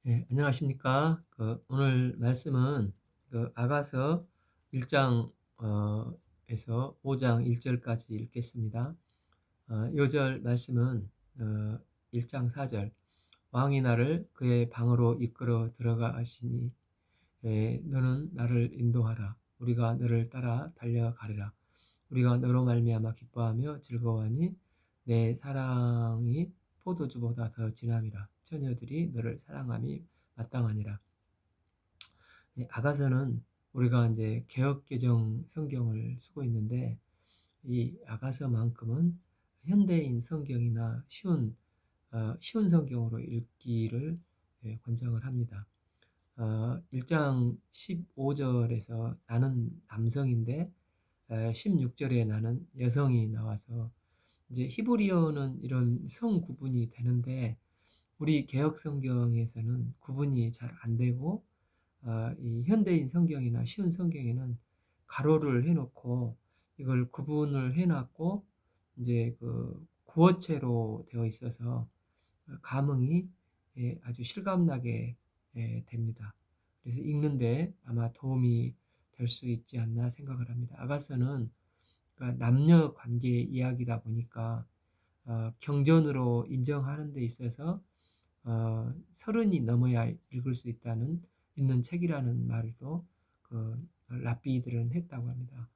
네, 안녕하십니까. 오늘 말씀은 아가서 1장 에서 5장 1절까지 읽겠습니다. 요절 말씀은 1장 4절, 왕이 나를 그의 방으로 이끌어 들어가시니 너는 나를 인도하라. 우리가 너를 따라 달려가리라. 우리가 너로 말미암아 기뻐하며 즐거워하니 내 사랑이 포도주보다 더 진함이라. 처녀들이 너를 사랑함이 마땅하니라. 아가서는 우리가 이제 개역개정 성경을 쓰고 있는데, 이 아가서만큼은 현대인 성경이나 쉬운 성경으로 읽기를 권장을 합니다. 1장 15절에서 나는 남성인데 16절에 나는 여성이 나와서, 이제 히브리어는 이런 성 구분이 되는데 우리 개역 성경에서는 구분이 잘 안 되고, 이 현대인 성경이나 쉬운 성경에는 가로를 해놓고 이걸 구분을 해놨고, 이제 그 구어체로 되어 있어서 감흥이 아주 실감나게 됩니다. 그래서 읽는데 아마 도움이 될 수 있지 않나 생각을 합니다. 아가서는 그러니까 남녀 관계 이야기다 보니까 경전으로 인정하는 데 있어서 서른이 넘어야 읽을 수 있는 책이라는 말도 랍비들은 했다고 합니다.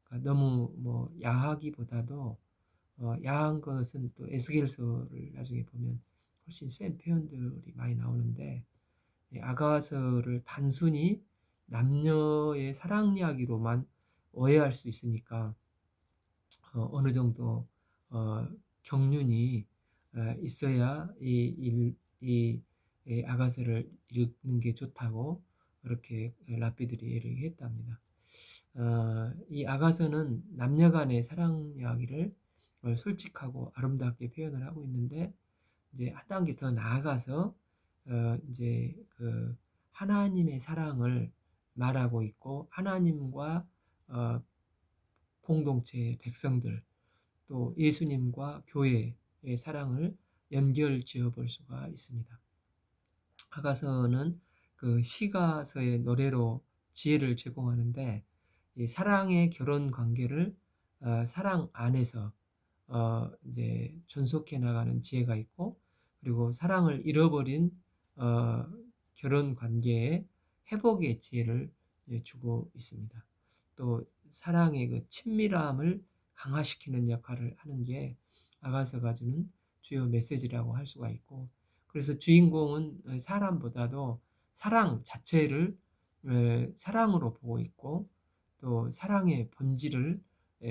그러니까 너무 뭐 야하기보다도 야한 것은 또 에스겔서를 나중에 보면 훨씬 센 표현들이 많이 나오는데, 아가서를 단순히 남녀의 사랑 이야기로만 오해할 수 있으니까 어느 정도 어, 경륜이 있어야 이 아가서를 읽는 게 좋다고 그렇게 랍비들이 얘기했답니다. 이 아가서는 남녀 간의 사랑 이야기를 솔직하고 아름답게 표현을 하고 있는데, 이제 한 단계 더 나아가서 이제 하나님의 사랑을 말하고 있고, 하나님과 어, 공동체 백성들, 또 예수님과 교회의 사랑을 연결 지어 볼 수가 있습니다. 아가서는 시가서의 노래로 지혜를 제공하는데, 이 사랑의 결혼 관계를 사랑 안에서 이제 존속해 나가는 지혜가 있고, 그리고 사랑을 잃어버린 어, 결혼 관계의 회복의 지혜를 주고 있습니다. 또 사랑의 친밀함을 강화시키는 역할을 하는 게 아가서가 주는 주요 메시지라고 할 수가 있고, 그래서 주인공은 사람보다도 사랑 자체를 사랑으로 보고 있고, 또 사랑의 본질을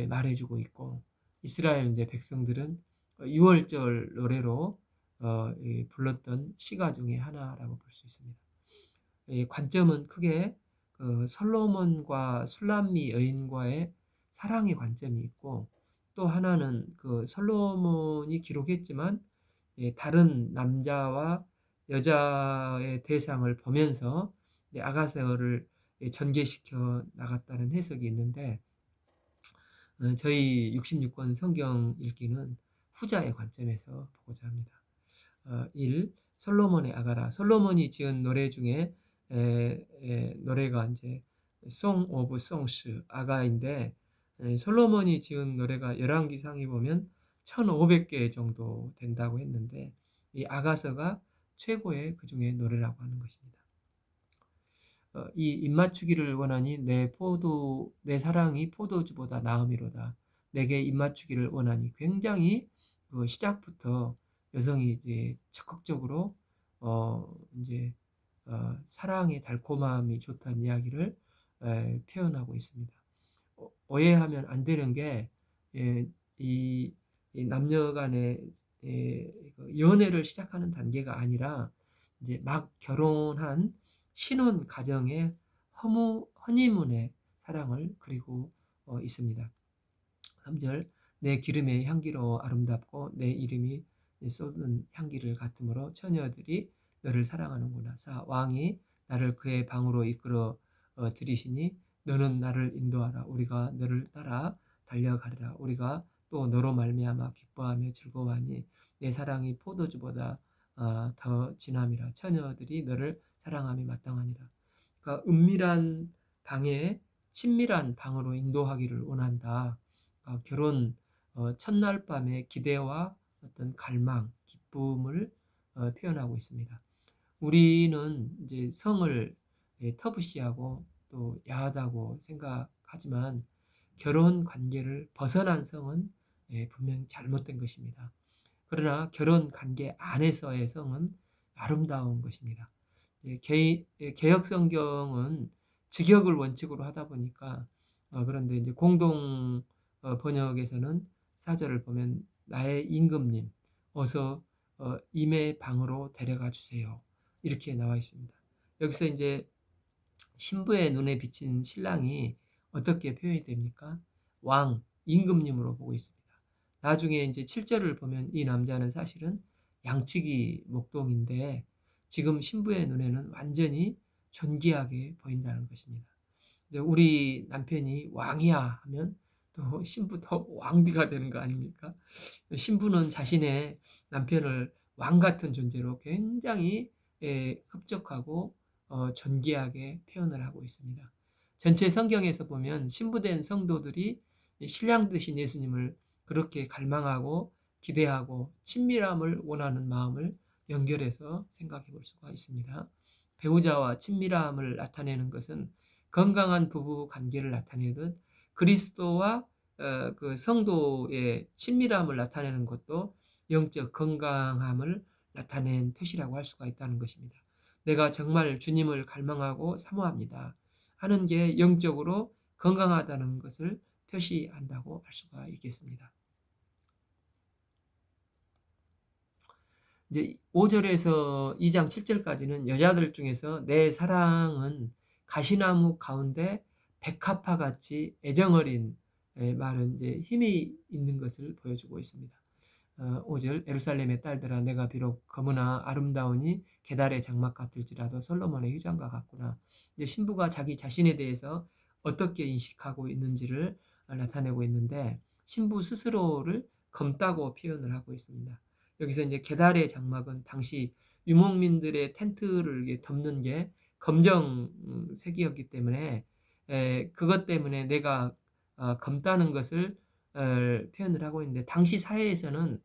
말해주고 있고, 이스라엘 이제 백성들은 6월절 노래로 불렀던 시가 중에 하나라고 볼 수 있습니다. 관점은 크게 솔로몬과 술람미 여인과의 사랑의 관점이 있고, 또 하나는 솔로몬이 기록했지만 다른 남자와 여자의 대상을 보면서 아가서를 전개시켜 나갔다는 해석이 있는데, 저희 66권 성경 읽기는 후자의 관점에서 보고자 합니다. 1. 솔로몬의 아가라. 솔로몬이 지은 노래 중에 노래가 이제 Song of Songs, 아가인데, 솔로몬이 지은 노래가 열왕기상에 보면 1500개 정도 된다고 했는데, 이 아가서가 최고의 그 중에 노래라고 하는 것입니다. 이 입맞추기를 원하니 내 사랑이 포도주보다 나음이로다. 내게 입맞추기를 원하니, 굉장히 시작부터 여성이 이제 적극적으로 이제 사랑의 달콤함이 좋다는 이야기를 표현하고 있습니다. 오해하면 안 되는 게, 예, 이 남녀 간의 연애를 시작하는 단계가 아니라 이제 막 결혼한 신혼 가정의 허니문의 사랑을 그리고 있습니다. 3절, 내 기름의 향기로 아름답고 내 이름이 쏟은 향기를 같으므로 처녀들이 너를 사랑하는구나. 4. 왕이 나를 그의 방으로 이끌어 들이시니 너는 나를 인도하라. 우리가 너를 따라 달려가리라. 우리가 또 너로 말미암아 기뻐하며 즐거워하니 내 사랑이 포도주보다 더 진함이라. 처녀들이 너를 사랑함이 마땅하니라. 그러니까 은밀한 방에 친밀한 방으로 인도하기를 원한다. 결혼 첫날 밤의 기대와 어떤 갈망, 기쁨을 표현하고 있습니다. 우리는 이제 성을 터부시하고 또 야하다고 생각하지만 결혼 관계를 벗어난 성은 분명히 잘못된 것입니다. 그러나 결혼 관계 안에서의 성은 아름다운 것입니다. 개역 성경은 직역을 원칙으로 하다 보니까 그런데 이제 공동 번역에서는 사절을 보면 나의 임금님 어서 임의 방으로 데려가 주세요. 이렇게 나와 있습니다. 여기서 이제 신부의 눈에 비친 신랑이 어떻게 표현이 됩니까? 왕, 임금님으로 보고 있습니다. 나중에 이제 7절을 보면 이 남자는 사실은 양치기 목동인데 지금 신부의 눈에는 완전히 존귀하게 보인다는 것입니다. 우리 남편이 왕이야 하면 또 신부 더 왕비가 되는 거 아닙니까? 신부는 자신의 남편을 왕 같은 존재로 굉장히 흡족하고 존귀하게 표현을 하고 있습니다. 전체 성경에서 보면 신부된 성도들이 신랑 되신 예수님을 그렇게 갈망하고 기대하고 친밀함을 원하는 마음을 연결해서 생각해 볼 수가 있습니다. 배우자와 친밀함을 나타내는 것은 건강한 부부 관계를 나타내듯 그리스도와 그 성도의 친밀함을 나타내는 것도 영적 건강함을 나타낸 표시라고 할 수가 있다는 것입니다. 내가 정말 주님을 갈망하고 사모합니다 하는 게 영적으로 건강하다는 것을 표시한다고 할 수가 있겠습니다. 이제 5절에서 2장 7절까지는 여자들 중에서 내 사랑은 가시나무 가운데 백합화 같이 애정어린 말은 이제 힘이 있는 것을 보여주고 있습니다. 5절 예루살렘의 딸들아 내가 비록 검으나 아름다우니 계달의 장막 같을지라도 솔로몬의 휴장과 같구나. 이제 신부가 자기 자신에 대해서 어떻게 인식하고 있는지를 나타내고 있는데 신부 스스로를 검다고 표현을 하고 있습니다. 여기서 이제 계달의 장막은 당시 유목민들의 텐트를 덮는 게 검정색이었기 때문에 그것 때문에 내가 검다는 것을 표현을 하고 있는데 당시 사회에서는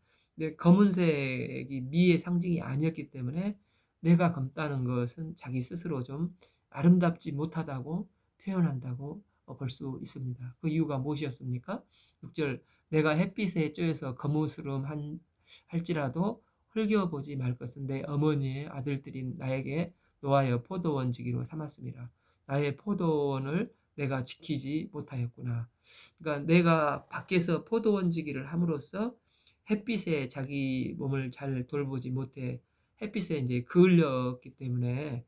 검은색이 미의 상징이 아니었기 때문에 내가 검다는 것은 자기 스스로 좀 아름답지 못하다고 표현한다고 볼 수 있습니다. 그 이유가 무엇이었습니까? 6절 내가 햇빛에 쬐어서 거무스름 할지라도 흘겨보지 말 것은 내 어머니의 아들들이 나에게 노하여 포도원지기로 삼았습니다. 나의 포도원을 내가 지키지 못하였구나. 그러니까 내가 밖에서 포도원지기를 함으로써 햇빛에 자기 몸을 잘 돌보지 못해 햇빛에 이제 그을렸기 때문에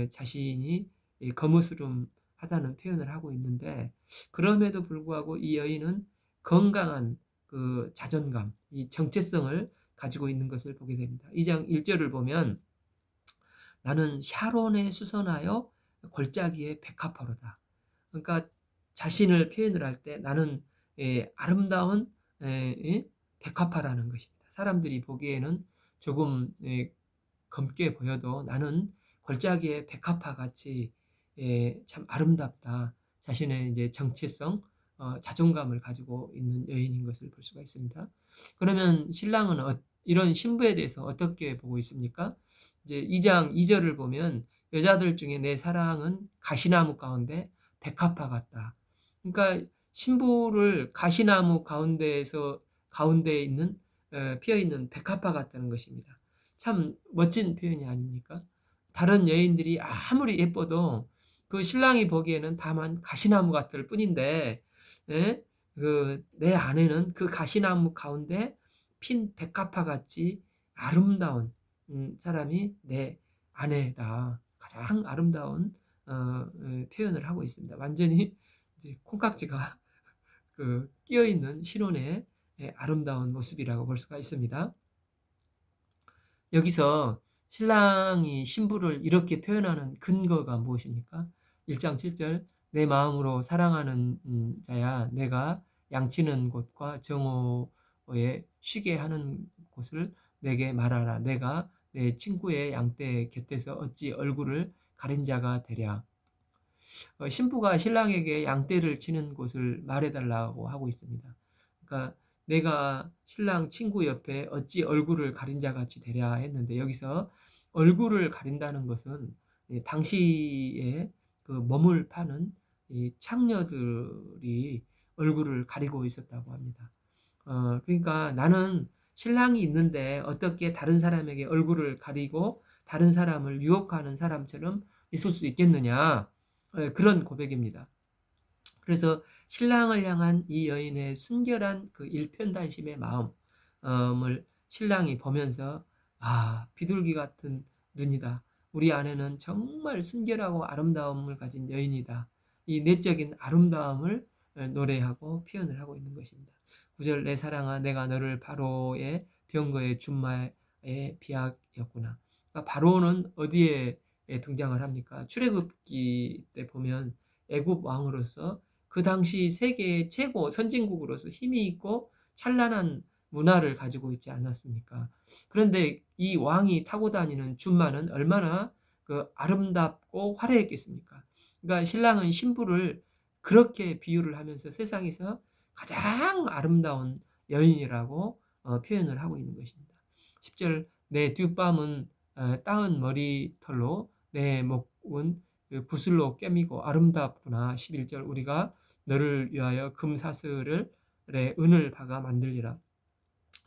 자신이 거무스름하다는 표현을 하고 있는데 그럼에도 불구하고 이 여인은 건강한 그 자존감, 이 정체성을 가지고 있는 것을 보게 됩니다. 2장 1절을 보면 나는 샤론에 수선하여 골짜기에 백합화로다. 그러니까 자신을 표현을 할 때 나는 아름다운 백합화라는 것입니다. 사람들이 보기에는 조금 검게 보여도 나는 골짜기의 백합화 같이 참 아름답다. 자신의 이제 정체성, 자존감을 가지고 있는 여인인 것을 볼 수가 있습니다. 그러면 신랑은 이런 신부에 대해서 어떻게 보고 있습니까? 이제 2장 2절을 보면 여자들 중에 내 사랑은 가시나무 가운데 백합화 같다. 그러니까 신부를 가시나무 가운데에 있는 피어 있는 백합화 같다는 것입니다. 참 멋진 표현이 아닙니까? 다른 여인들이 아무리 예뻐도 그 신랑이 보기에는 다만 가시나무 같을 뿐인데 예? 내 아내는 그 가시나무 가운데 핀 백합화 같이 아름다운 사람이 내 아내다. 가장 아름다운 표현을 하고 있습니다. 완전히 이제 콩깍지가 끼어 있는 신혼의 아름다운 모습이라고 볼 수가 있습니다. 여기서 신랑이 신부를 이렇게 표현하는 근거가 무엇입니까? 1장 7절 내 마음으로 사랑하는 자야 내가 양치는 곳과 정오에 쉬게 하는 곳을 내게 말하라. 내가 내 친구의 양떼 곁에서 어찌 얼굴을 가린 자가 되랴. 신부가 신랑에게 양떼를 치는 곳을 말해달라고 하고 있습니다. 그러니까 내가 신랑 친구 옆에 어찌 얼굴을 가린 자 같이 되랴 했는데, 여기서 얼굴을 가린다는 것은 당시에 그 몸을 파는 이 창녀들이 얼굴을 가리고 있었다고 합니다. 그러니까 나는 신랑이 있는데 어떻게 다른 사람에게 얼굴을 가리고 다른 사람을 유혹하는 사람처럼 있을 수 있겠느냐. 그런 고백입니다. 그래서 신랑을 향한 이 여인의 순결한 그 일편단심의 마음을 신랑이 보면서, 아, 비둘기 같은 눈이다. 우리 아내는 정말 순결하고 아름다움을 가진 여인이다. 이 내적인 아름다움을 노래하고 표현을 하고 있는 것입니다. 9절, 내 사랑아, 내가 너를 바로의 병거의 준마의 비약이었구나. 그러니까 바로는 어디에 등장을 합니까? 출애굽기 때 보면 애굽 왕으로서 그 당시 세계의 최고 선진국으로서 힘이 있고 찬란한 문화를 가지고 있지 않았습니까? 그런데 이 왕이 타고 다니는 준마는 얼마나 그 아름답고 화려했겠습니까? 그러니까 신랑은 신부를 그렇게 비유를 하면서 세상에서 가장 아름다운 여인이라고 표현을 하고 있는 것입니다. 10절, 내 뒷밤은 따은 머리털로 내 목은 그 붓을로 꿰미고 아름답구나. 11절, 우리가 너를 위하여 금사슬을 은을 박아 만들리라.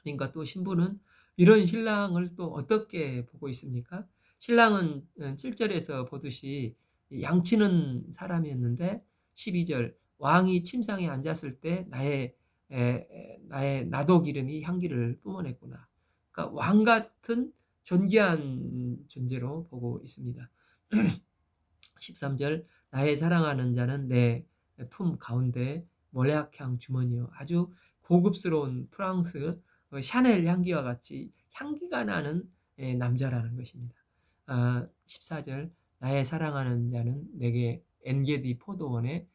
그러니까 또 신부는 이런 신랑을 또 어떻게 보고 있습니까? 신랑은 7절에서 보듯이 양치는 사람이었는데, 12절, 왕이 침상에 앉았을 때 나의 나도 기름이 향기를 뿜어냈구나. 그러니까 왕 같은 존귀한 존재로 보고 있습니다. 13절, 나의 사랑하는 자는 내 품 가운데 몰약향 주머니요. 아주 고급스러운 프랑스 샤넬 향기와 같이 향기가 나는 남자라는 것입니다. 14절, 나의 사랑하는 자는 내게 엔게디 포도원의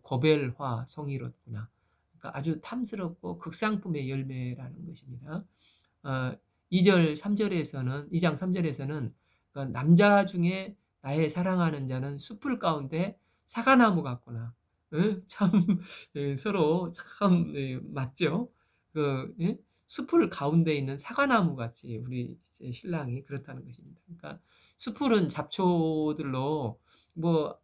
고벨화 송이롭구나. 그러니까 아주 탐스럽고 극상품의 열매라는 것입니다. 2절, 3절에서는 2장 3절에서는 남자 중에 나의 사랑하는 자는 숲을 가운데 사과나무 같구나. 참 서로 참 맞죠? 그 숲을 가운데 있는 사과나무 같이 우리 신랑이 그렇다는 것입니다. 그러니까 숲은 잡초들로 뭐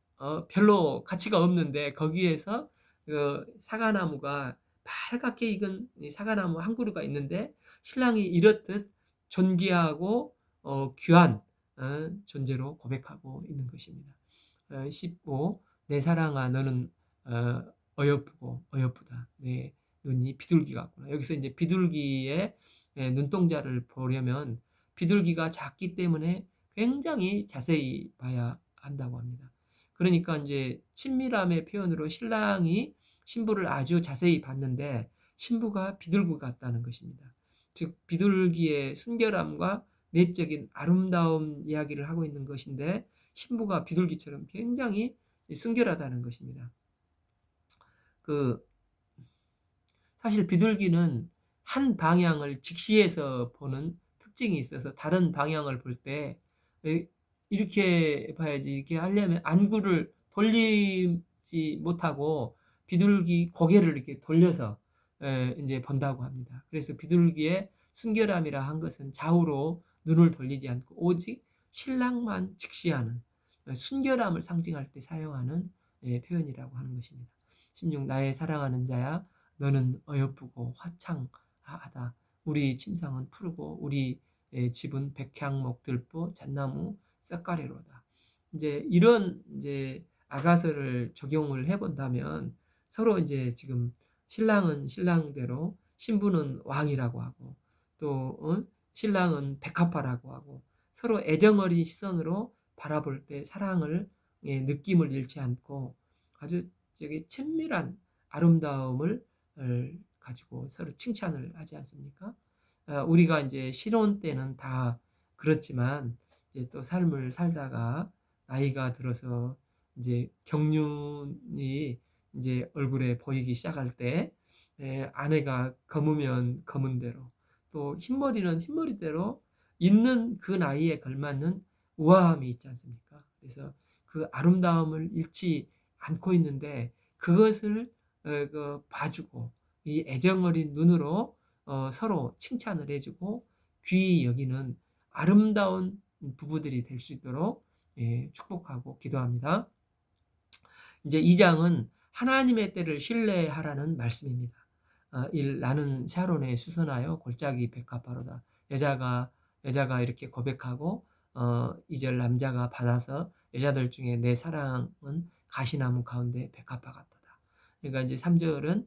별로 가치가 없는데 거기에서 그 사과나무가 빨갛게 익은 사과나무 한 그루가 있는데 신랑이 이렇듯 존귀하고 귀한 존재로 고백하고 있는 것입니다. 15, 내 사랑아 너는 어여쁘고 어여쁘다. 내 눈이 비둘기 같구나. 여기서 이제 비둘기의 눈동자를 보려면 비둘기가 작기 때문에 굉장히 자세히 봐야 한다고 합니다. 그러니까 이제 친밀함의 표현으로 신랑이 신부를 아주 자세히 봤는데 신부가 비둘기 같다는 것입니다. 즉 비둘기의 순결함과 내적인 아름다움 이야기를 하고 있는 것인데 신부가 비둘기처럼 굉장히 순결하다는 것입니다. 그 사실 비둘기는 한 방향을 직시해서 보는 특징이 있어서 다른 방향을 볼 때 이렇게 봐야지, 이렇게 하려면 안구를 돌리지 못하고 비둘기 고개를 이렇게 돌려서 이제 본다고 합니다. 그래서 비둘기의 순결함이라 한 것은 좌우로 눈을 돌리지 않고 오직 신랑만 직시하는 순결함을 상징할 때 사용하는 표현이라고 하는 것입니다. 16, 나의 사랑하는 자야 너는 어여쁘고 화창하다. 우리 침상은 푸르고 우리 집은 백향목 들보 잣나무 썩가래로다. 이제 이런 이제 아가서를 적용을 해본다면 서로 이제 지금 신랑은 신랑대로 신부는 왕이라고 하고 또 신랑은 백합화라고 하고 서로 애정어린 시선으로 바라볼 때 사랑을 느낌을 잃지 않고 아주 저기 친밀한 아름다움을 가지고 서로 칭찬을 하지 않습니까? 우리가 이제 신혼 때는 다 그렇지만 이제 또 삶을 살다가 나이가 들어서 이제 경륜이 이제 얼굴에 보이기 시작할 때 아내가 검으면 검은 대로 또 흰머리는 흰머리대로 있는 그 나이에 걸맞는 우아함이 있지 않습니까? 그래서 그 아름다움을 잃지 않고 있는데 그것을 봐주고 이 애정어린 눈으로 서로 칭찬을 해주고 귀히 여기는 아름다운 부부들이 될 수 있도록 축복하고 기도합니다. 이제 2장은 하나님의 때를 신뢰하라는 말씀입니다. 나는 샤론에 수선하여 골짜기 백합화로다. 여자가 이렇게 고백하고 2절 남자가 받아서 여자들 중에 내 사랑은 가시나무 가운데 백합화 같도다. 그러니까 이제 3절은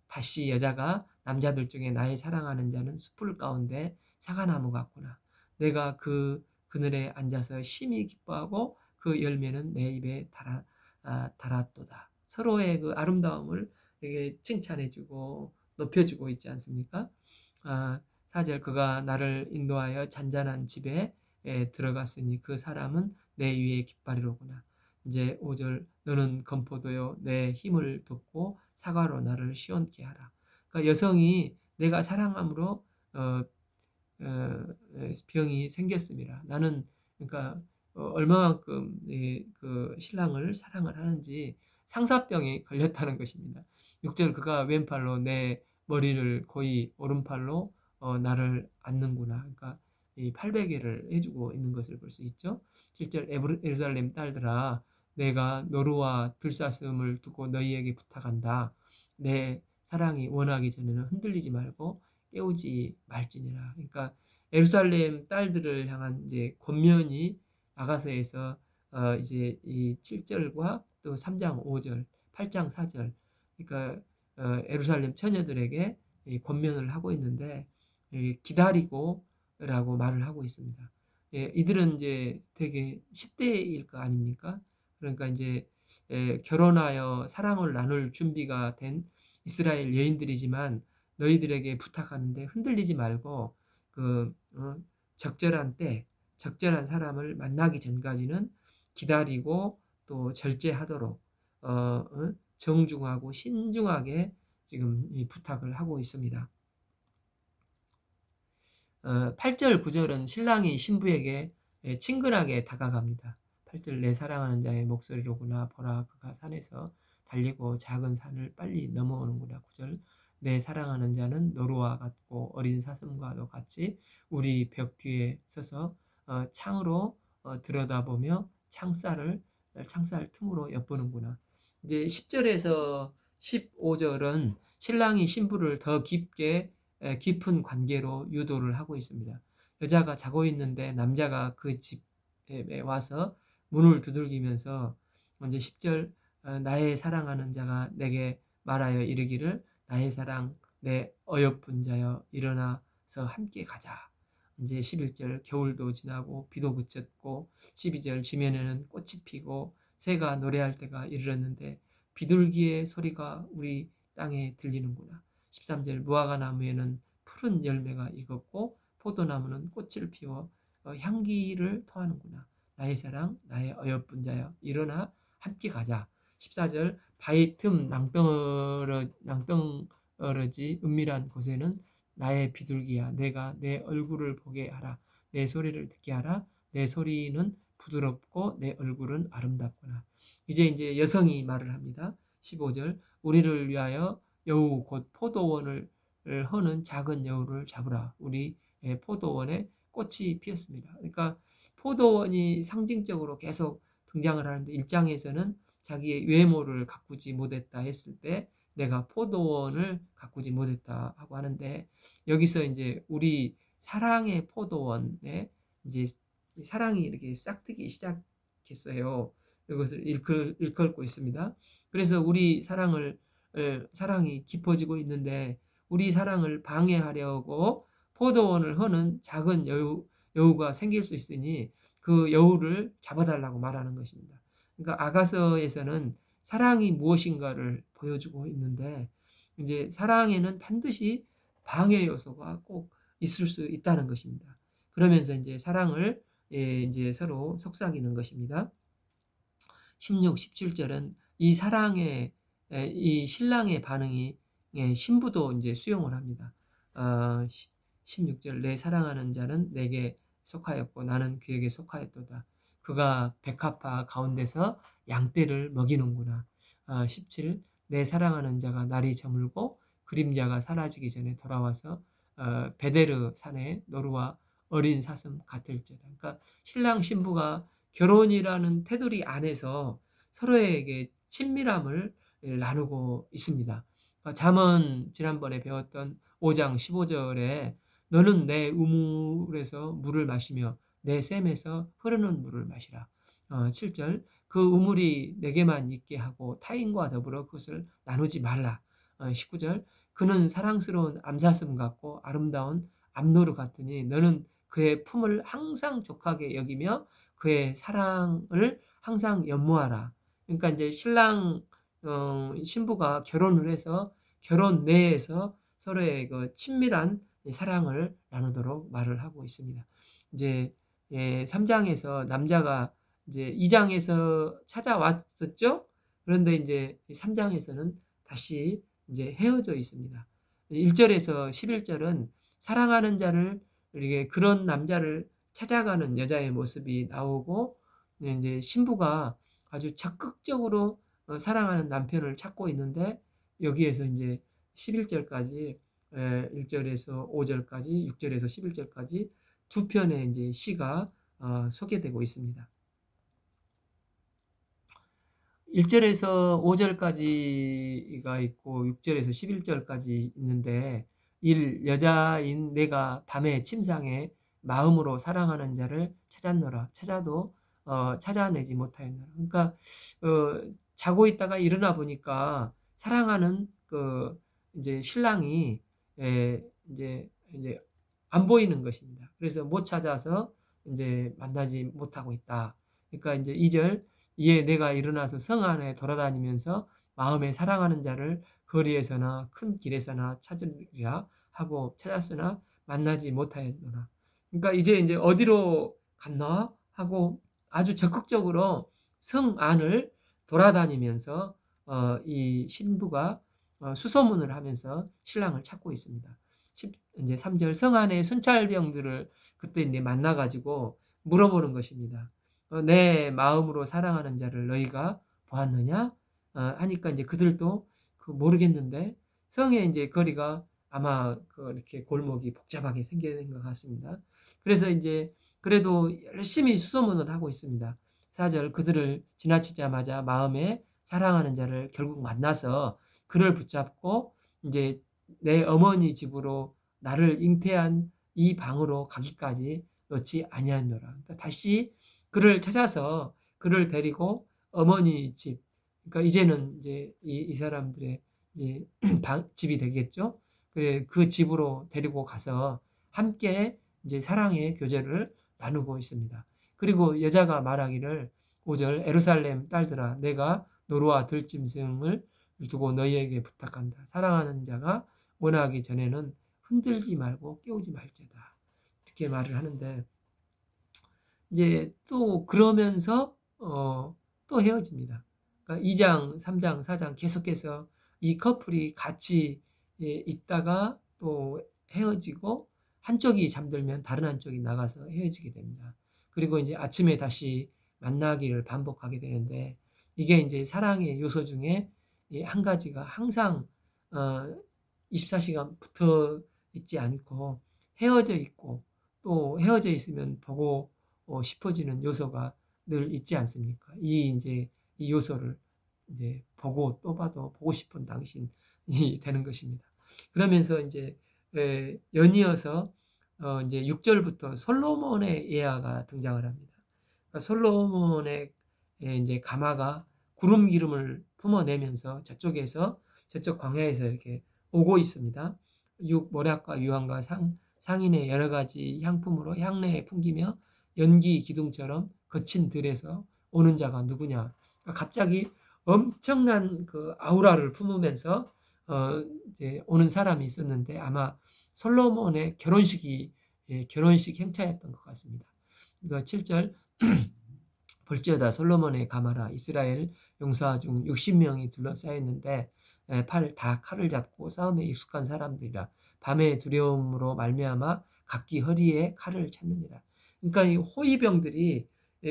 다시 여자가 남자들 중에 나의 사랑하는 자는 숯불 가운데 사과나무 같구나. 내가 그 그늘에 앉아서 심히 기뻐하고 그 열매는 내 입에 달았도다. 서로의 그 아름다움을 되게 칭찬해주고 높여주고 있지 않습니까? 4절 그가 나를 인도하여 잔잔한 집에 들어갔으니 그 사람은 내 위에 깃발이로구나. 이제 5절 너는 건포도요 내 힘을 돕고 사과로 나를 시원케 하라. 그러니까 여성이 내가 사랑함으로 어, 병이 생겼습니다. 나는 그러니까 얼마만큼 그 신랑을 사랑을 하는지 상사병에 걸렸다는 것입니다. 6절 그가 왼팔로 내 머리를 고이 오른팔로 나를 안는구나. 그러니까 이 팔베개를 해주고 있는 것을 볼 수 있죠. 7절 예루살렘 딸들아 내가 노루와 들사슴을 두고 너희에게 부탁한다. 내 사랑이 원하기 전에는 흔들리지 말고 깨우지 말지니라. 그러니까 예루살렘 딸들을 향한 이제 권면이 아가서에서 이제 이 7절과 또 3장 5절, 8장 4절, 그러니까 예루살렘 처녀들에게 권면을 하고 있는데 기다리고라고 말을 하고 있습니다. 이들은 이제 되게 10대일 거 아닙니까? 그러니까 이제 결혼하여 사랑을 나눌 준비가 된 이스라엘 여인들이지만 너희들에게 부탁하는데 흔들리지 말고 적절한 때, 적절한 사람을 만나기 전까지는 기다리고 또 절제하도록 정중하고 신중하게 지금 부탁을 하고 있습니다. 8절, 9절은 신랑이 신부에게 친근하게 다가갑니다. 8절 내 사랑하는 자의 목소리로구나 보라 그가 산에서 달리고 작은 산을 빨리 넘어오는구나. 9절 내 사랑하는 자는 노루와 같고 어린 사슴과도 같이 우리 벽 뒤에 서서 창으로 들여다보며 창살 틈으로 엿보는구나. 이제 10절에서 15절은 신랑이 신부를 더 깊은 관계로 유도를 하고 있습니다. 여자가 자고 있는데 남자가 그 집에 와서 문을 두들기면서 먼저 10절 나의 사랑하는 자가 내게 말하여 이르기를 나의 사랑 내 어여쁜 자여 일어나서 함께 가자. 이제 11절 겨울도 지나고 비도 그쳤고 12절 지면에는 꽃이 피고 새가 노래할 때가 이르렀는데 비둘기의 소리가 우리 땅에 들리는구나. 13절 무화과 나무에는 푸른 열매가 익었고 포도나무는 꽃을 피워 향기를 토하는구나. 나의 사랑 나의 어여쁜 자여 일어나 함께 가자. 14절 바위 틈 낭떠러지 은밀한 곳에는 나의 비둘기야 내가 내 얼굴을 보게 하라. 내 소리를 듣게 하라. 내 소리는 부드럽고 내 얼굴은 아름답구나. 이제 여성이 말을 합니다. 15절 우리를 위하여 여우 곧 포도원을 허는 작은 여우를 잡으라. 우리 포도원에 꽃이 피었습니다. 그러니까 포도원이 상징적으로 계속 등장을 하는데 1장에서는 자기의 외모를 가꾸지 못했다 했을 때 내가 포도원을 가꾸지 못했다 하고 하는데 여기서 이제 우리 사랑의 포도원에 이제 사랑이 이렇게 싹트기 시작했어요. 이것을 일컬고 있습니다. 그래서 우리 사랑이 깊어지고 있는데 우리 사랑을 방해하려고 포도원을 허는 작은 여우가 생길 수 있으니 그 여우를 잡아달라고 말하는 것입니다. 그러니까 아가서에서는 사랑이 무엇인가를 보여주고 있는데 이제 사랑에는 반드시 방해 요소가 꼭 있을 수 있다는 것입니다. 그러면서 이제 사랑을 이제 서로 속삭이는 것입니다. 16, 17절은 이 사랑의 이 신랑의 반응이 신부도 이제 수용을 합니다. 16절 내 사랑하는 자는 내게 속하였고 나는 그에게 속하였도다. 그가 백합화 가운데서 양떼를 먹이는구나. 17 내 사랑하는 자가 날이 저물고 그림자가 사라지기 전에 돌아와서 베데르 산에 노루와 어린 사슴 같을지어다. 그러니까 신랑 신부가 결혼이라는 테두리 안에서 서로에게 친밀함을 나누고 있습니다. 그러니까 잠언 지난번에 배웠던 5장 15절에 너는 내 우물에서 물을 마시며 내 샘에서 흐르는 물을 마시라. 7절 그 우물이 내게만 있게 하고 타인과 더불어 그것을 나누지 말라. 19절 그는 사랑스러운 암사슴 같고 아름다운 암노루 같으니 너는 그의 품을 항상 족하게 여기며 그의 사랑을 항상 연모하라. 그러니까 이제 신랑 신부가 결혼을 해서 결혼 내에서 서로의 그 친밀한 사랑을 나누도록 말을 하고 있습니다. 이제 3장에서 남자가 이제 2장에서 찾아왔었죠. 그런데 이제 3장에서는 다시 이제 헤어져 있습니다. 1절에서 11절은 사랑하는 자를 이렇게 그런 남자를 찾아가는 여자의 모습이 나오고 이제 신부가 아주 적극적으로 사랑하는 남편을 찾고 있는데 여기에서 이제 11절까지 1절에서 5절까지 6절에서 11절까지 두 편의 이제 시가 소개되고 있습니다. 1절에서 5절까지가 있고 6절에서 11절까지 있는데 여자인 내가 밤에 침상에 마음으로 사랑하는 자를 찾았노라. 찾아도 찾아내지 못하였노라. 그러니까 자고 있다가 일어나 보니까 사랑하는 그 이제 신랑이 이제 안 보이는 것입니다. 그래서 못 찾아서 이제 만나지 못하고 있다. 그러니까 이제 2절 이에 내가 일어나서 성 안에 돌아다니면서 마음에 사랑하는 자를 거리에서나 큰 길에서나 찾으리라 하고 찾았으나 만나지 못하였노라. 그러니까 이제 어디로 갔나 하고 아주 적극적으로 성 안을 돌아다니면서 이 신부가 수소문을 하면서 신랑을 찾고 있습니다. 이제 3절 성 안에 순찰병들을 그때 이제 만나가지고 물어보는 것입니다. 내 마음으로 사랑하는 자를 너희가 보았느냐? 하니까 이제 그들도 모르겠는데 성의 이제 거리가 아마 이렇게 골목이 복잡하게 생긴 것 같습니다. 그래서 이제 그래도 열심히 수소문을 하고 있습니다. 4절 그들을 지나치자마자 마음에 사랑하는 자를 결국 만나서 그를 붙잡고 이제 내 어머니 집으로 나를 잉태한 이 방으로 가기까지 놓지 아니하노라. 그러니까 다시 그를 찾아서 그를 데리고 어머니 집, 그러니까 이제는 이제 이 사람들의 이제 집이 되겠죠. 그 집으로 데리고 가서 함께 이제 사랑의 교제를 나누고 있습니다. 그리고 여자가 말하기를 5절 에루살렘 딸들아 내가 노루와 들짐승을 두고 너희에게 부탁한다. 사랑하는 자가 원하기 전에는 흔들지 말고 깨우지 말지어다. 이렇게 말을 하는데 이제 또 그러면서 또 헤어집니다. 그러니까 2장, 3장, 4장 계속해서 이 커플이 같이 있다가 또 헤어지고 한쪽이 잠들면 다른 한쪽이 나가서 헤어지게 됩니다. 그리고 이제 아침에 다시 만나기를 반복하게 되는데 이게 이제 사랑의 요소 중에 한 가지가 항상 24시간 붙어 있지 않고 헤어져 있고 또 헤어져 있으면 보고 싶어지는 요소가 늘 있지 않습니까? 이제 이 요소를 이제 보고 또 봐도 보고 싶은 당신이 되는 것입니다. 그러면서 이제 연이어서 이제 6절부터 솔로몬의 예화가 등장을 합니다. 그러니까 솔로몬의 이제 가마가 구름 기름을 품어내면서 저쪽 광야에서 이렇게 오고 있습니다. 모략과 유황과 상인의 여러 가지 향품으로 향내에 풍기며 연기 기둥처럼 거친 들에서 오는 자가 누구냐? 그러니까 갑자기 엄청난 그 아우라를 품으면서 이제 오는 사람이 있었는데 아마 솔로몬의 결혼식 행차였던 것 같습니다. 그러니까 7절 볼지어다 솔로몬의 가마라 이스라엘 용사 중 60명이 둘러싸였는데 팔 다 칼을 잡고 싸움에 익숙한 사람들이라 밤의 두려움으로 말미암아 각기 허리에 칼을 찾느니라. 그러니까 이 호위병들이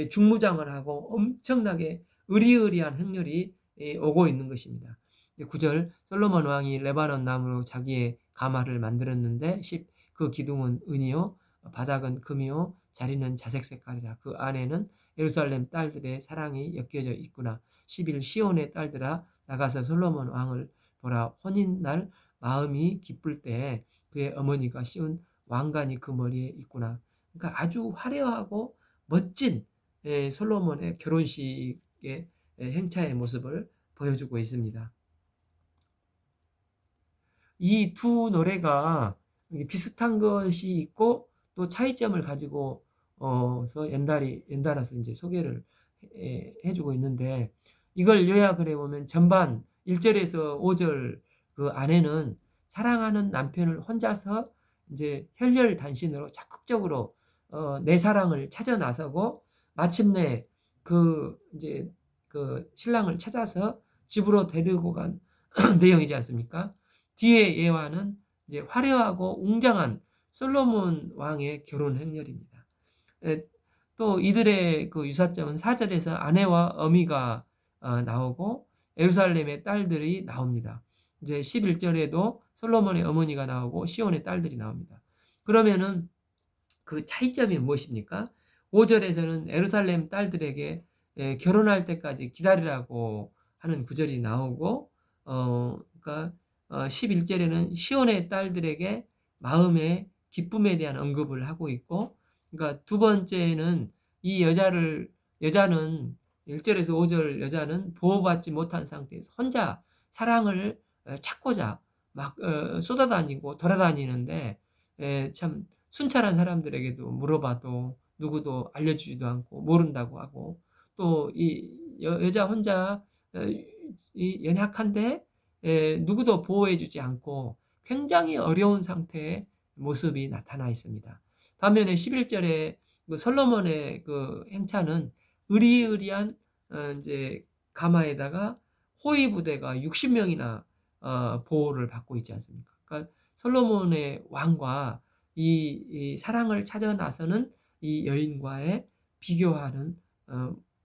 중무장을 하고 엄청나게 의리의리한 행렬이 오고 있는 것입니다. 9절 솔로몬 왕이 레바논 나무로 자기의 가마를 만들었는데 10 그 기둥은 은이요 바닥은 금이요 자리는 자색 색깔이라. 그 안에는 예루살렘 딸들의 사랑이 엮여져 있구나. 11 시온의 딸들아 나가서 솔로몬 왕을 보라. 혼인날 마음이 기쁠 때 그의 어머니가 씌운 왕관이 그 머리에 있구나. 그러니까 아주 화려하고 멋진 솔로몬의 결혼식의 행차의 모습을 보여주고 있습니다. 이 두 노래가 비슷한 것이 있고 또 차이점을 가지고 연달아서 이제 소개를 해주고 있는데, 이걸 요약을 해보면 전반 1절에서 5절 그 안에는 사랑하는 남편을 혼자서 이제 혈혈단신으로 적극적으로 내 사랑을 찾아 나서고 마침내 그 이제 그 신랑을 찾아서 집으로 데리고 간 내용이지 않습니까? 뒤에 예화는 이제 화려하고 웅장한 솔로몬 왕의 결혼 행렬입니다. 또 이들의 그 유사점은 4절에서 아내와 어미가 나오고 예루살렘의 딸들이 나옵니다. 이제 11절에도 솔로몬의 어머니가 나오고 시온의 딸들이 나옵니다. 그러면은 그 차이점이 무엇입니까? 5절에서는 예루살렘 딸들에게 결혼할 때까지 기다리라고 하는 구절이 나오고, 그러니까 11절에는 시온의 딸들에게 마음의 기쁨에 대한 언급을 하고 있고, 그러니까 두 번째는 이 여자는 1절에서 5절 여자는 보호받지 못한 상태에서 혼자 사랑을 찾고자 막 쏟아다니고 돌아다니는데, 참 순찰한 사람들에게도 물어봐도 누구도 알려주지도 않고 모른다고 하고, 또 이 여자 혼자 이 연약한데 누구도 보호해주지 않고 굉장히 어려운 상태의 모습이 나타나 있습니다. 반면에 11절에 그 솔로몬의 그 행차는 의리의리한 이제 가마에다가 호위 부대가 60명이나 보호를 받고 있지 않습니까? 그러니까 솔로몬의 왕과 이 사랑을 찾아 나서는 이 여인과의 비교하는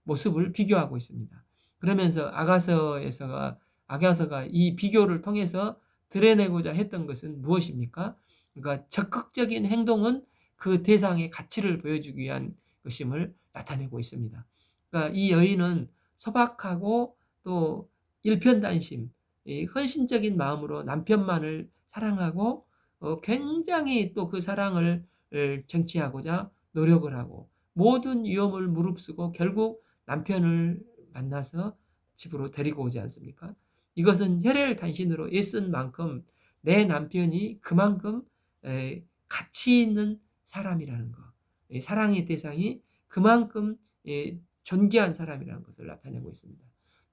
모습을 비교하고 있습니다. 그러면서 아가서가 이 비교를 통해서 드러내고자 했던 것은 무엇입니까? 그러니까 적극적인 행동은 그 대상의 가치를 보여주기 위한 것임을 나타내고 있습니다. 그러니까 이 여인은 소박하고 또 일편단심, 헌신적인 마음으로 남편만을 사랑하고 굉장히 또 그 사랑을 쟁취하고자 노력을 하고 모든 위험을 무릅쓰고 결국 남편을 만나서 집으로 데리고 오지 않습니까? 이것은 혈혈단신으로 애쓴 만큼 내 남편이 그만큼 가치 있는 사람이라는 것, 사랑의 대상이 그만큼 존귀한 사람이라는 것을 나타내고 있습니다.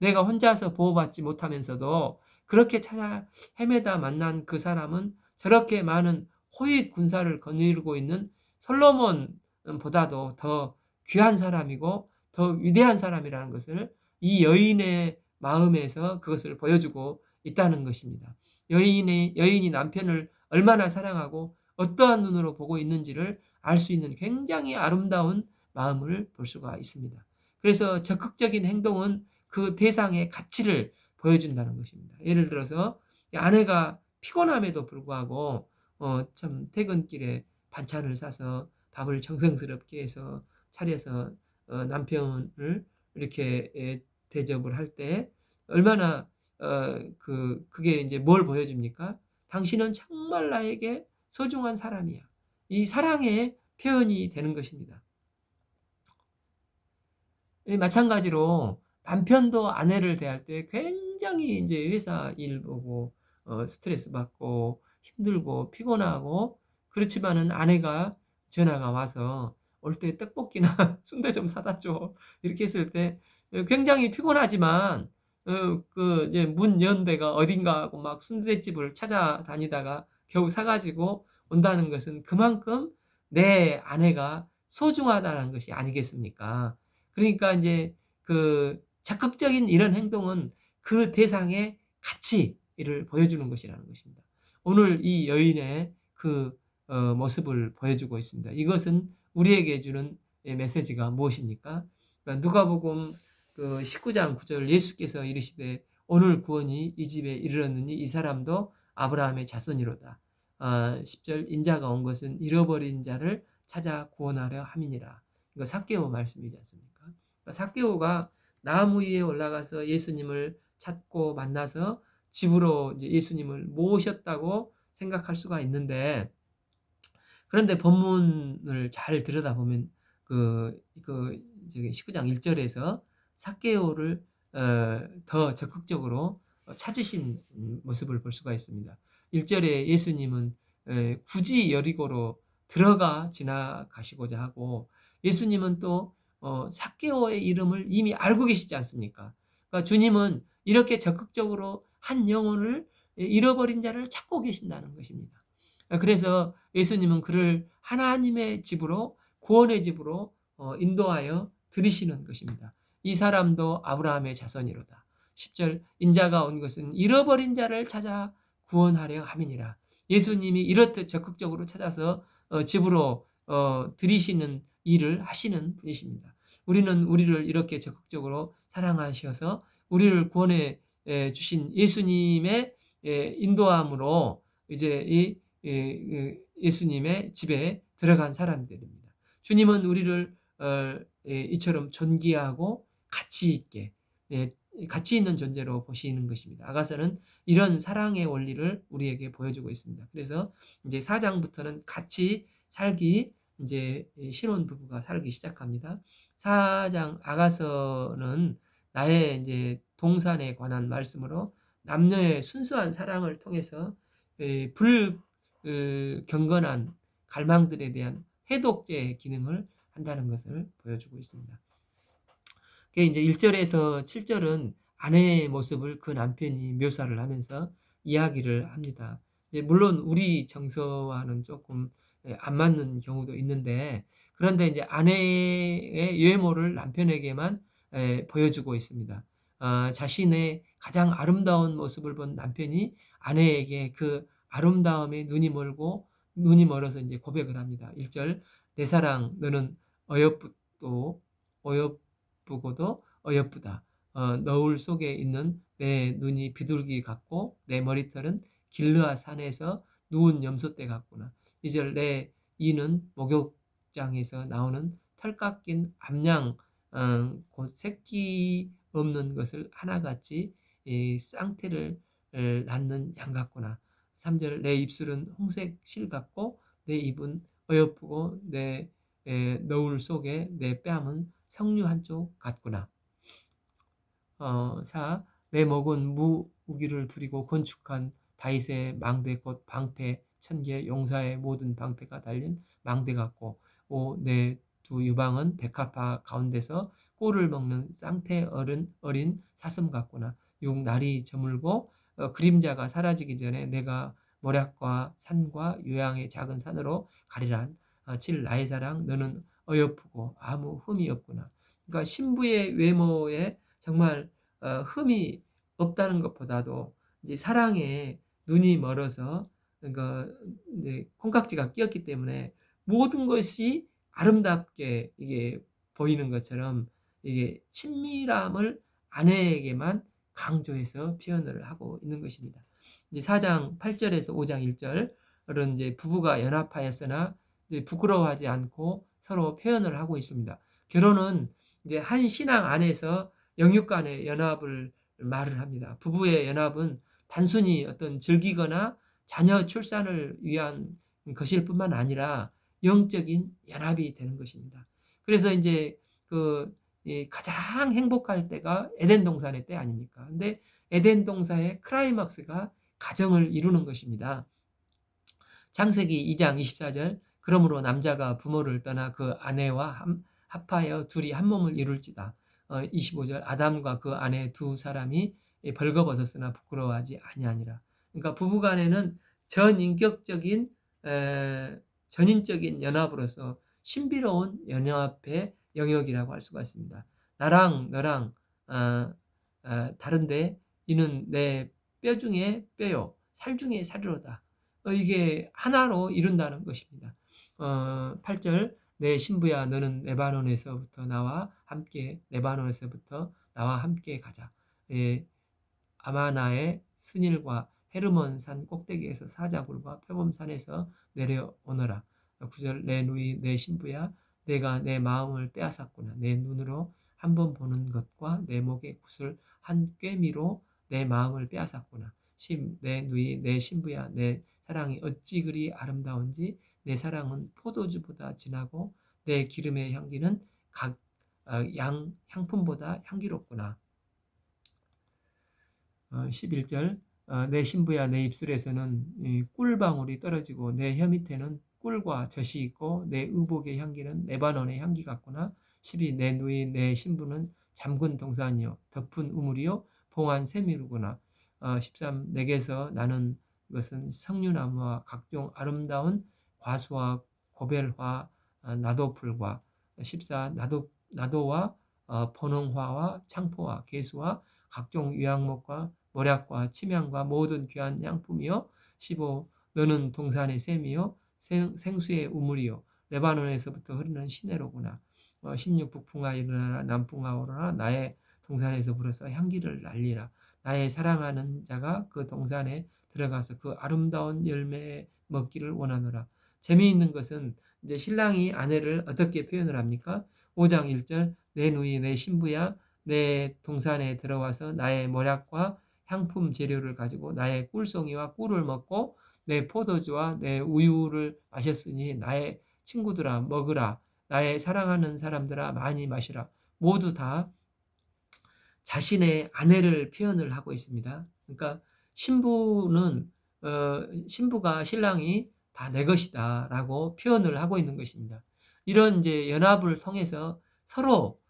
내가 혼자서 보호받지 못하면서도 그렇게 찾아 헤매다 만난 그 사람은 저렇게 많은 호위 군사를 거느리고 있는 솔로몬보다도 더 귀한 사람이고 더 위대한 사람이라는 것을 이 여인의 마음에서 그것을 보여주고 있다는 것입니다. 여인이 남편을 얼마나 사랑하고 어떠한 눈으로 보고 있는지를 알 수 있는 굉장히 아름다운 마음을 볼 수가 있습니다. 그래서 적극적인 행동은 그 대상의 가치를 보여준다는 것입니다. 예를 들어서 아내가 피곤함에도 불구하고 참 퇴근길에 반찬을 싸서 밥을 정성스럽게 해서 차려서 남편을 이렇게 대접을 할 때 얼마나 그게 이제 뭘 보여줍니까? 당신은 정말 나에게 소중한 사람이야. 이 사랑의 표현이 되는 것입니다. 마찬가지로 남편도 아내를 대할 때 굉장히 이제 회사 일 보고 스트레스 받고 힘들고 피곤하고, 그렇지만은 아내가 전화가 와서 올 때 떡볶이나 순대 좀 사다 줘 이렇게 했을 때 굉장히 피곤하지만 그 이제 문 연 데가 어딘가 하고 막 순대집을 찾아다니다가 겨우 사가지고 온다는 것은 그만큼 내 아내가 소중하다는 것이 아니겠습니까? 그러니까 이제 그 적극적인 이런 행동은 그 대상의 가치를 보여주는 것이라는 것입니다. 오늘 이 여인의 그 모습을 보여주고 있습니다. 이것은 우리에게 주는 메시지가 무엇입니까? 그러니까 누가복음 그 19장 9절 예수께서 이르시되 오늘 구원이 이 집에 이르렀느니 이 사람도 아브라함의 자손이로다. 10절 인자가 온 것은 잃어버린 자를 찾아 구원하려 함이니라. 이거 삭개오 말씀이지 않습니까? 그러니까 삭개오가 나무 위에 올라가서 예수님을 찾고 만나서 집으로 이제 예수님을 모셨다고 생각할 수가 있는데, 그런데 본문을 잘 들여다보면 그 19장 1절에서 삭개오를 더 적극적으로 찾으신 모습을 볼 수가 있습니다. 1절에 예수님은 굳이 여리고로 들어가 지나가시고자 하고, 예수님은 또 삭개오의 이름을 이미 알고 계시지 않습니까? 그러니까 주님은 이렇게 적극적으로 한 영혼을 잃어버린 자를 찾고 계신다는 것입니다. 그래서 예수님은 그를 하나님의 집으로, 구원의 집으로 인도하여 들이시는 것입니다. 이 사람도 아브라함의 자손이로다. 10절 인자가 온 것은 잃어버린 자를 찾아 구원하려 함이니라. 예수님이 이렇듯 적극적으로 찾아서 집으로 들이시는 일을 하시는 분이십니다. 우리는 우리를 이렇게 적극적으로 사랑하셔서 우리를 구원해 주신 예수님의 인도함으로 이제 이 예수님의 집에 들어간 사람들입니다. 주님은 우리를 이처럼 존귀하고 가치 있게, 가치 있는 존재로 보시는 것입니다. 아가서는 이런 사랑의 원리를 우리에게 보여주고 있습니다. 그래서 이제 4장부터는 같이 살기, 이제 신혼 부부가 살기 시작합니다. 4장 아가서는 나의 이제 동산에 관한 말씀으로 남녀의 순수한 사랑을 통해서 경건한 갈망들에 대한 해독제 기능을 한다는 것을 보여주고 있습니다. 이제 1절에서 7절은 아내의 모습을 그 남편이 묘사를 하면서 이야기를 합니다. 물론 우리 정서와는 조금 안 맞는 경우도 있는데, 그런데 이제 아내의 외모를 남편에게만 보여주고 있습니다. 자신의 가장 아름다운 모습을 본 남편이 아내에게 그 아름다움에 눈이 멀어서 이제 고백을 합니다. 1절 내 사랑 너는 어여쁘고도 어여쁘다. 너울 속에 있는 내 눈이 비둘기 같고 내 머리털은 길르아 산에서 누운 염소떼 같구나. 2절 내 이는 목욕장에서 나오는 털 깎인 암양 곧 새끼 없는 것을 하나같이 쌍태를 낳는 양 같구나. 3절 내 입술은 홍색 실 같고 내 입은 어여쁘고 내 너울 속에 내 뺨은 석류 한쪽 같구나. 4. 내 목은 무기를 두리고 건축한 다윗의 망대 곧 방패 천개 용사의 모든 방패가 달린 망대 같고 5. 내 두 유방은 백합화 가운데서 꼴을 먹는 쌍태 어린 사슴 같구나. 6. 날이 저물고 그림자가 사라지기 전에 내가 모략과 산과 요양의 작은 산으로 가리란. 7. 나의 사랑 너는 어여쁘고 아무 흠이 없구나. 그러니까 신부의 외모에 정말 흠이 없다는 것보다도 이제 사랑에 눈이 멀어서, 그러니까 이제 콩깍지가 끼었기 때문에 모든 것이 아름답게 이게 보이는 것처럼 이게 친밀함을 아내에게만 강조해서 표현을 하고 있는 것입니다. 이제 4장 8절에서 5장 1절은 이제 부부가 연합하였으나 이제 부끄러워하지 않고 서로 표현을 하고 있습니다. 결혼은 이제 한 신앙 안에서 영육 간의 연합을 말을 합니다. 부부의 연합은 단순히 어떤 즐기거나 자녀 출산을 위한 것일 뿐만 아니라 영적인 연합이 되는 것입니다. 그래서 이제 가장 행복할 때가 에덴 동산의 때 아닙니까? 근데 에덴 동산의 클라이막스가 가정을 이루는 것입니다. 창세기 2장 24절 그러므로 남자가 부모를 떠나 그 아내와 합하여 둘이 한 몸을 이룰지다. 25절 아담과 그 아내 두 사람이 벌거벗었으나 부끄러워하지 아니하니라. 그러니까 부부간에는 전인적인 연합으로서 신비로운 연합의 영역이라고 할 수가 있습니다. 나랑 너랑 다른데 이는 내 뼈 중에 뼈요 살 중에 살이로다. 이게 하나로 이룬다는 것입니다. 8절 내 신부야 너는 레바논에서부터 나와 함께 가자. 예, 아마나의 스닐과 헤르몬 산 꼭대기에서 사자굴과 표범산에서 내려오너라. 9절 내 누이 내 신부야 내가 내 마음을 빼앗았구나. 내 눈으로 한 번 보는 것과 내 목의 굿을 한 꿰미로 내 마음을 빼앗았구나. 10 내 누이 내 신부야 내 사랑이 어찌 그리 아름다운지 내 사랑은 포도주보다 진하고 내 기름의 향기는 각 향품보다 향기롭구나. 11절 내 신부야 내 입술에서는 꿀방울이 떨어지고 내 혀 밑에는 꿀과 젖이 있고 내 의복의 향기는 레바논의 향기 같구나. 12 내 누이 내 신부는 잠근 동산이요 덮은 우물이요 봉한 샘이로구나. 13 내게서 나는 것은 석류나무와 각종 아름다운 과수와 고벨화 나도풀과 14 나도와 번홍화와 창포와 개수와 각종 유향목과 모략과 침향과 모든 귀한 향품이요 15 너는 동산의 샘이요 생수의 우물이요 레바논에서부터 흐르는 시내로구나. 16 북풍아 일어나라 남풍아 오르라 나의 동산에서 불어서 향기를 날리라. 나의 사랑하는 자가 그 동산에 들어가서 그 아름다운 열매 먹기를 원하노라. 재미있는 것은 이제 신랑이 아내를 어떻게 표현을 합니까? 5장 1절 내 누이 내 신부야 내 동산에 들어와서 나의 모략과 향품 재료를 가지고 나의 꿀송이와 꿀을 먹고 내 포도주와 내 우유를 마셨으니 나의 친구들아 먹으라. 나의 사랑하는 사람들아 많이 마시라. 모두 다 자신의 아내를 표현을 하고 있습니다. 그러니까 신부가 신랑이 다 내 것이다라고 표현을 하고 있는 것입니다. 이런 이제 연합을 통해서 서로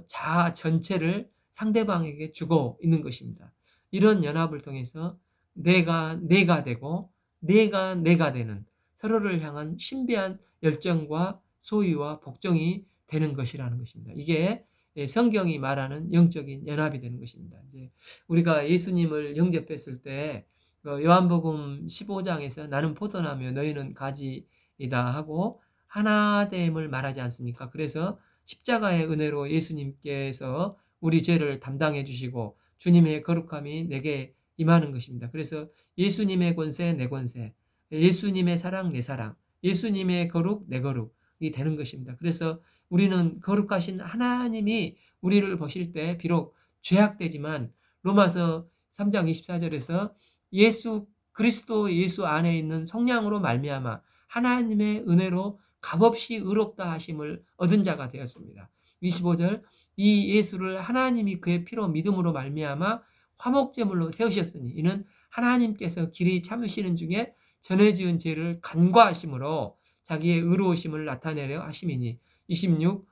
자아 전체를 상대방에게 주고 있는 것입니다. 이런 연합을 통해서 내가 되고 내가 되는 서로를 향한 신비한 열정과 소유와 복종이 되는 것이라는 것입니다. 이게 성경이 말하는 영적인 연합이 되는 것입니다. 이제 우리가 예수님을 영접했을 때 요한복음 15장에서 나는 포도나무요 너희는 가지이다 하고 하나됨을 말하지 않습니까? 그래서 십자가의 은혜로 예수님께서 우리 죄를 담당해 주시고 주님의 거룩함이 내게 임하는 것입니다. 그래서 예수님의 권세 내 권세, 예수님의 사랑 내 사랑, 예수님의 거룩 내 거룩이 되는 것입니다. 그래서 우리는 거룩하신 하나님이 우리를 보실 때 비록 죄악되지만 로마서 3장 24절에서 예수 그리스도 예수 안에 있는 성령으로 말미암아 하나님의 은혜로 값없이 의롭다 하심을 얻은 자가 되었습니다. 25절 이 예수를 하나님이 그의 피로 믿음으로 말미암아 화목제물로 세우셨으니 이는 하나님께서 길이 참으시는 중에 전에 지은 죄를 간과하심으로 자기의 의로우심을 나타내려 하심이니 26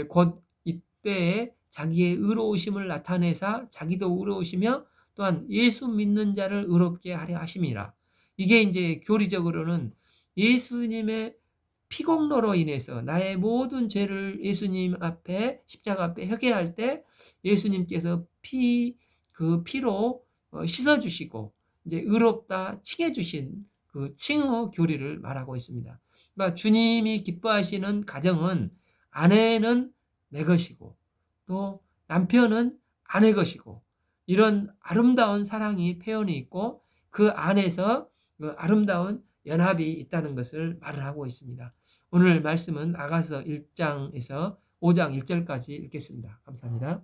곧 이때에 자기의 의로우심을 나타내사 자기도 의로우시며 또한 예수 믿는 자를 의롭게 하려 하심이라. 이게 이제 교리적으로는 예수님의 피공로로 인해서 나의 모든 죄를 예수님 앞에 십자가 앞에 회개할 때 예수님께서 그 피로 씻어 주시고 이제 의롭다 칭해 주신 그 칭호 교리를 말하고 있습니다. 그러니까 주님이 기뻐하시는 가정은 아내는 내 것이고 또 남편은 아내 것이고 이런 아름다운 사랑이 표현이 있고 그 안에서 그 아름다운 연합이 있다는 것을 말을 하고 있습니다. 오늘 말씀은 아가서 1장에서 5장 1절까지 읽겠습니다. 감사합니다.